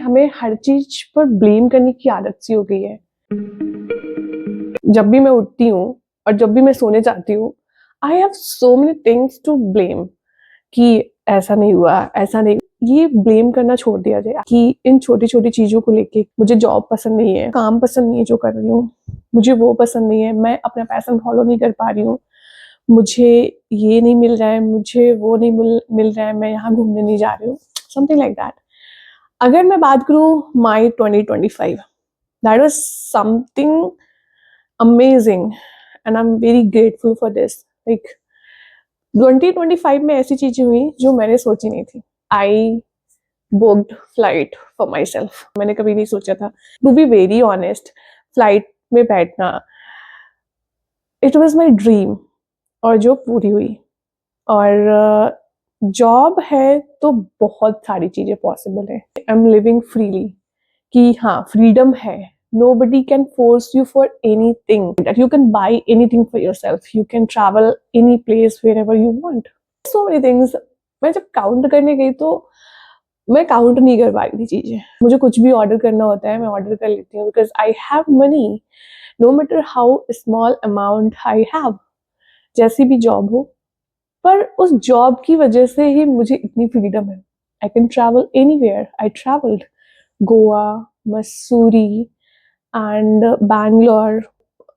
हमें हर चीज पर ब्लेम करने की आदत सी हो गई है। जब भी मैं उठती हूँ और जब भी मैं सोने जाती हूँ, I have so many things to blame कि ऐसा नहीं हुआ, ऐसा नहीं। ये ब्लेम करना छोड़ दिया जाए कि इन छोटी छोटी चीजों को लेके मुझे जॉब पसंद नहीं है, काम पसंद नहीं है जो कर रही हूँ, मुझे वो पसंद नहीं है, मैं अपना पैशन फॉलो नहीं कर पा रही हूँ, मुझे ये नहीं मिल रहा है, मुझे वो नहीं मिल रहा है, मैं यहाँ घूमने नहीं जा रही हूँ, समथिंग लाइक दैट। अगर मैं बात करूँ माई 2025, that was something amazing and I am very grateful for this. Like 2025 में ऐसी चीजें हुई जो मैंने सोची नहीं थी। आई booked flight for myself. मैंने कभी नहीं सोचा था, to be very honest, flight में बैठना इट वॉज माई ड्रीम, और जो पूरी हुई। और जॉब है तो बहुत सारी चीजें पॉसिबल है। आई एम लिविंग फ्रीली, कि हाँ फ्रीडम है, nobody can force you for anything, that you can buy anything for yourself, you can travel any place wherever you want, so many things। मैं जब काउंट करने गई तो मैं काउंट नहीं कर पा रही थी चीजें। मुझे कुछ भी ऑर्डर करना होता है, मैं ऑर्डर कर लेती हूँ, because I have money, no matter how small amount I have. जैसी भी जॉब हो, पर उस जॉब की वजह से ही मुझे इतनी फ्रीडम है। I can travel anywhere. I travelled Goa, Mussoorie and Bangalore,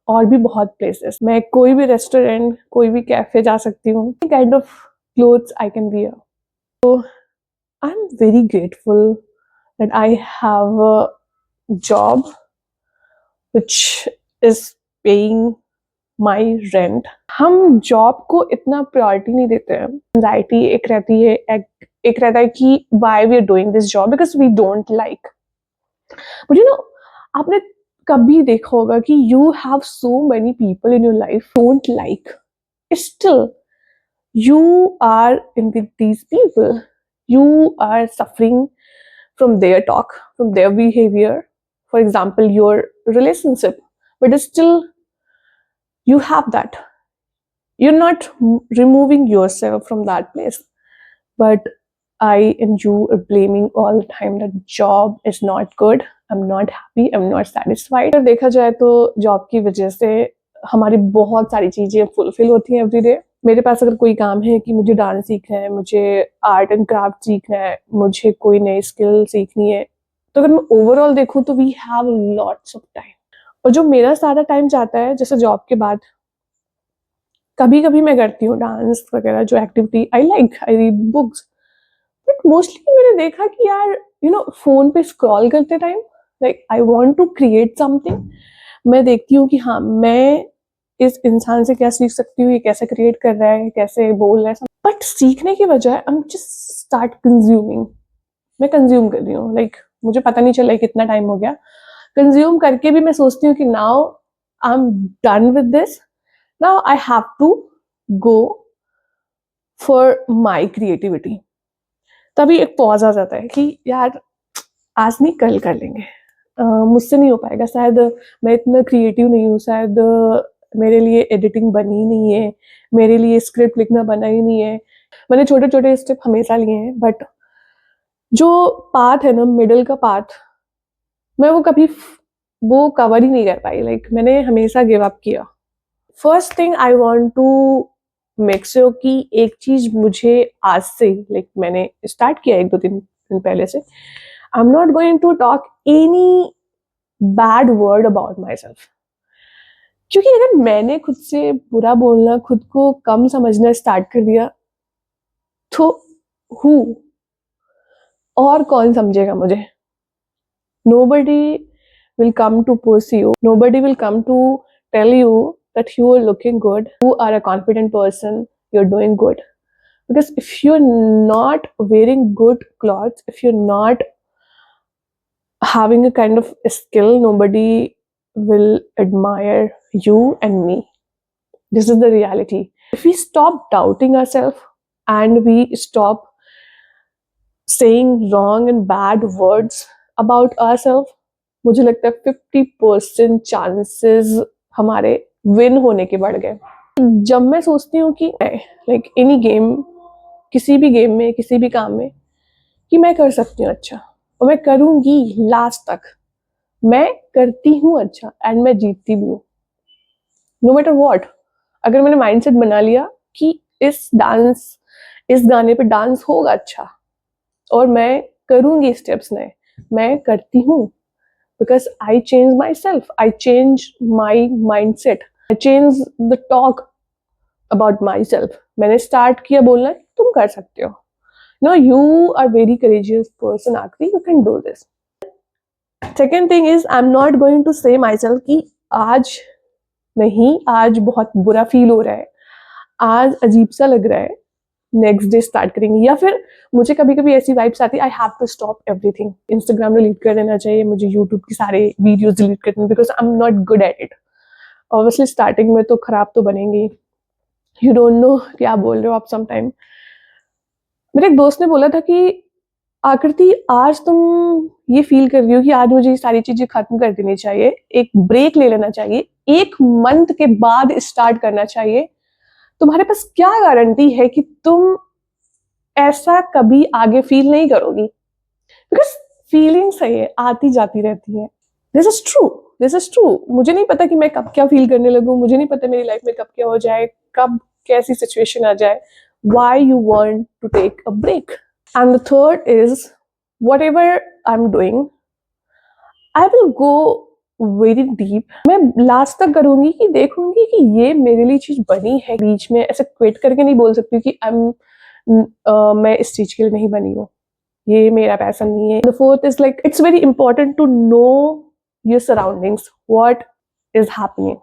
और भी बहुत प्लेसेस। मैं कोई भी रेस्टोरेंट, कोई भी कैफे जा सकती हूँ। Kind of clothes I can wear. तो I'm very grateful that I have a job which is paying my rent. हम जॉब को इतना प्रायोरिटी नहीं देते हैं। एंजाइटी एक रहती है, एक रहता है कि why we are doing this job because we don't like. But you know, आपने कभी देखा होगा कि you have so many people in your life don't like. Still, you are in with these people. You are suffering from their talk, from their behavior, for example your relationship, but still you have that. You're not removing yourself from that place, but I and you are blaming all the time that job is not good, I'm not happy, I'm not satisfied। अगर देखा जाए तो job की वजह से हमारी बहुत सारी चीजें फुलफिल होती हैं एवरी डे। मेरे पास अगर कोई काम है कि मुझे डांस सीखना है, मुझे आर्ट एंड क्राफ्ट सीखना है, मुझे कोई नई स्किल सीखनी है, तो अगर मैं ओवरऑल देखूं तो we have lots of time. और जो मेरा सारा टाइम जाता है जैसे जॉब के बाद, कभी कभी मैं करती हूँ डांस वगैरह जो activity I like, I read books, but mostly मैंने देखा कि यार फोन पे स्क्रॉल करते time, like I want to create something. मैं देखती हूँ कि हाँ मैं इस इंसान से क्या सीख सकती हूँ, ये कैसे क्रिएट कर रहा है, कैसे बोल रहा है, बट सीखने की बजाय I am just start consuming. मैं कंज्यूम कर रही हूँ, लाइक मुझे पता नहीं चला कितना टाइम हो गया। कंज्यूम करके भी मैं सोचती हूँ कि now I am done with this, now I have to go for my creativity. तभी एक पॉज आ जाता है कि यार आज नहीं कल कर लेंगे, मुझसे नहीं हो पाएगा, शायद मैं इतना क्रिएटिव नहीं हूँ, शायद मेरे लिए एडिटिंग बनी नहीं है, मेरे लिए स्क्रिप्ट लिखना बना ही नहीं है। मैंने छोटे छोटे स्टेप हमेशा लिए हैं, बट जो पाथ है ना, मिडिल का पाथ, मैं वो कभी वो कवर ही नहीं कर पाई। लाइक मैंने हमेशा गिव अप किया। First thing I want to make sure कि एक चीज मुझे आज से, लाइक मैंने स्टार्ट किया 1-2 दिन पहले से, I am not going to talk any bad word about my self. क्योंकि अगर मैंने खुद से बुरा बोलना, खुद को कम समझना स्टार्ट कर दिया, तो हु और कौन समझेगा मुझे? Nobody will come to push you, nobody will come to tell you that you are looking good, you are a confident person, you're doing good. Because if you're not wearing good clothes, if you're not having a kind of skill, nobody will admire you and me. This is the reality. If we stop doubting ourselves and we stop saying wrong and bad words about ourselves, मुझे लगता है 50% chances हमारे win होने के बढ़ गए। जब मैं सोचती हूँ कि लाइक एनी गेम, किसी भी गेम में, किसी भी काम में, कि मैं कर सकती हूँ अच्छा, और मैं करूंगी लास्ट तक। मैं करती हूँ अच्छा एंड मैं जीतती भी हूँ, नो मैटर वॉट। अगर मैंने माइंडसेट बना लिया कि इस गाने पे डांस होगा अच्छा और मैं करूंगी स्टेप्स नए, मैं करती हूँ, because I change my self, I change my mind set, I change the talk about my self. मैंने स्टार्ट किया बोलना कि तुम कर सकते हो। No, you are very courageous person Aakriti, you can do this. Second thing is, I am not going to say my self कि आज नहीं, आज बहुत बुरा फील हो रहा है, आज अजीब सा लग रहा है, नेक्स्ट डे स्टार्ट करेंगे। या फिर मुझे कभी कभी ऐसी वाइब्स आती है, I have to stop everything, Instagram delete कर देना चाहिए मुझे, यूट्यूब के सारे वीडियोस डिलीट कर देने, because I am not good at it. Obviously starting में तो खराब तो बनेंगे, यू डोंट नो क्या बोल रहे हो आप समटाइम। मेरे एक दोस्त ने बोला था कि आकृति आज तुम ये फील कर रही हो कि आज मुझे ये सारी चीजें खत्म कर देनी चाहिए, एक ब्रेक ले लेना चाहिए, 1 मंथ के बाद स्टार्ट करना चाहिए। तुम्हारे पास क्या गारंटी है कि तुम ऐसा कभी आगे फील नहीं करोगी? बिकॉज फीलिंग्स है, ये आती जाती रहती है। This is true, this is true. मुझे नहीं पता कि मैं कब क्या फील करने लगूं, मुझे नहीं पता मेरी लाइफ में कब क्या हो जाए, कब कैसी सिचुएशन आ जाए। Why you want to take a break? And the third is, whatever I'm doing, I will go very deep. मैं लास्ट तक करूंगी कि देखूंगी कि ये मेरे लिए चीज बनी है। बीच में ऐसे क्विट करके नहीं बोल सकती कि मैं इस चीज के लिए नहीं बनी हूँ, ये मेरा पैशन नहीं है। The fourth is like, it's very important to know your surroundings, what is happening,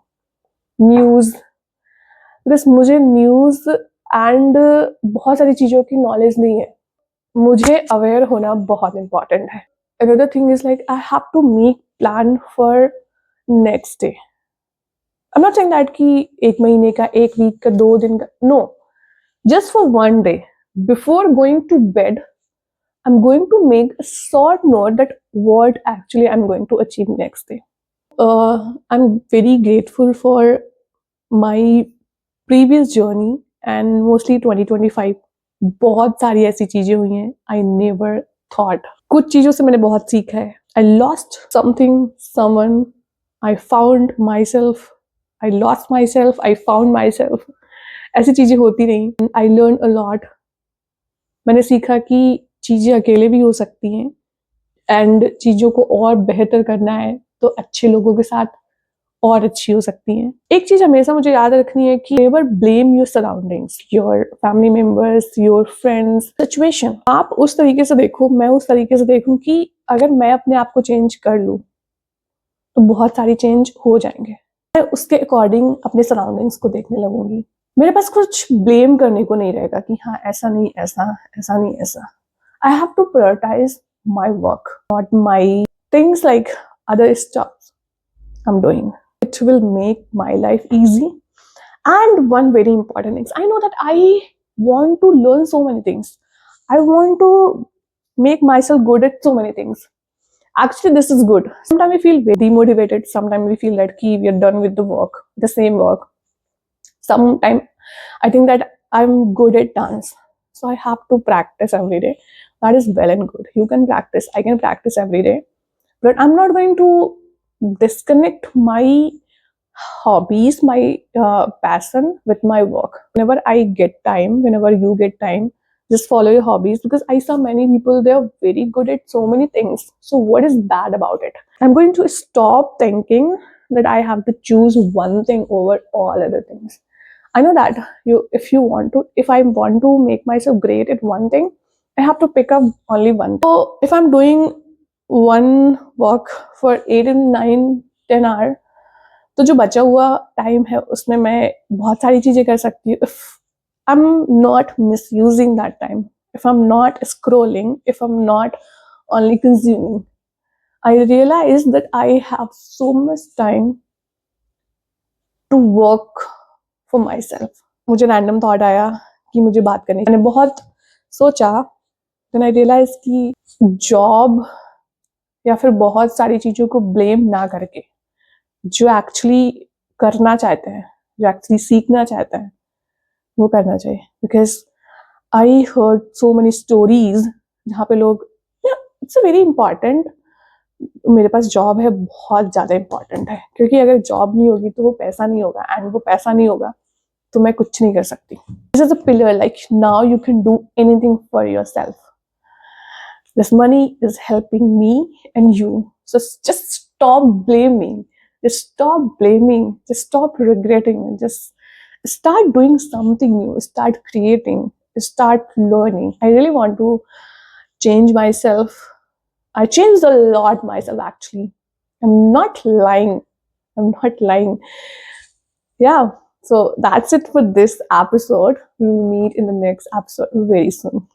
news. Because मुझे न्यूज एंड बहुत सारी चीजों की नॉलेज नहीं है, मुझे अवेयर होना बहुत इंपॉर्टेंट है। Another thing is like, I have to make plan for next day. I am not saying that कि 1 महीने का, 1 वीक का, 2 दिन का, no, just for 1 day before going to bed, I am going to make a short note that what actually I am going to achieve next day. I am very grateful for my previous journey and mostly 2025। बहुत सारी ऐसी चीजें हुई हैं I never thought. कुछ चीजों से मैंने बहुत सीखा है। I lost something, someone, I found my self, I lost my self, I found my self. ऐसी चीजें होती नहीं। I learn a lot. मैंने सीखा कि चीजें अकेले भी हो सकती हैं एंड चीजों को और बेहतर करना है तो अच्छे लोगों के साथ और अच्छी हो सकती हैं। एक चीज हमेशा मुझे याद रखनी है कि never blame your surroundings, your family members, your friends, situation. आप उस तरीके से देखो, मैं उस तरीके से देखूं कि अगर मैं अपने आप को चेंज कर लूं तो बहुत सारी चेंज हो जाएंगे। मैं उसके अकॉर्डिंग अपने सराउंडिंग्स को देखने लगूंगी। मेरे पास कुछ ब्लेम करने को नहीं रहेगा कि हाँ ऐसा नहीं ऐसा, ऐसा नहीं ऐसा। I have to prioritise my work, not my things like other stuffs I am doing. It will make my life easy. And one very important thing, I know that I want to learn so many things. I want to make myself good at so many things. Actually, this is good. Sometimes we feel very demotivated. Sometimes we feel that we are done with the work, the same work. Sometimes I think that I'm good at dance, so I have to practice every day. That is well and good. You can practice. I can practice every day. But I'm not going to disconnect my hobbies, my passion with my work. Whenever I get time, whenever you get time, just follow your hobbies, because I saw many people, they are very good at so many things. So what is bad about it? I'm going to stop thinking that I have to choose one thing over all other things. I know that if I want to make myself great at one thing, I have to pick up only one. So if I'm doing one work for 8 and 9, 10 hours, तो जो बचा हुआ time है उसमें मैं बहुत सारी चीजें कर सकती हूँ। If I am not misusing that time, if I am not scrolling, if I am not only consuming, I realise that I have so much time to work for myself. मुझे random thought आया कि मुझे बात करनी, मैंने बहुत सोचा, then I realise कि जॉब या फिर बहुत सारी चीजों को ब्लेम ना करके जो एक्चुअली करना चाहते हैं, जो एक्चुअली सीखना चाहते हैं, वो करना चाहिए। Because I heard so many stories जहाँ पे लोग, इट्स वेरी इंपॉर्टेंट। मेरे पास जॉब है बहुत ज़्यादा इंपॉर्टेंट है, क्योंकि अगर जॉब नहीं होगी तो वो पैसा नहीं होगा, एंड वो पैसा नहीं होगा तो मैं कुछ नहीं कर सकती। This is a pillar, like now you can do anything for your self. This money is helping me and you. So just stop blaming. Just stop blaming. Just stop regretting. Just start doing something new. Start creating. Start learning. I really want to change myself. I changed a lot myself actually. I'm not lying. I'm not lying. Yeah. So that's it for this episode. We will meet in the next episode very soon.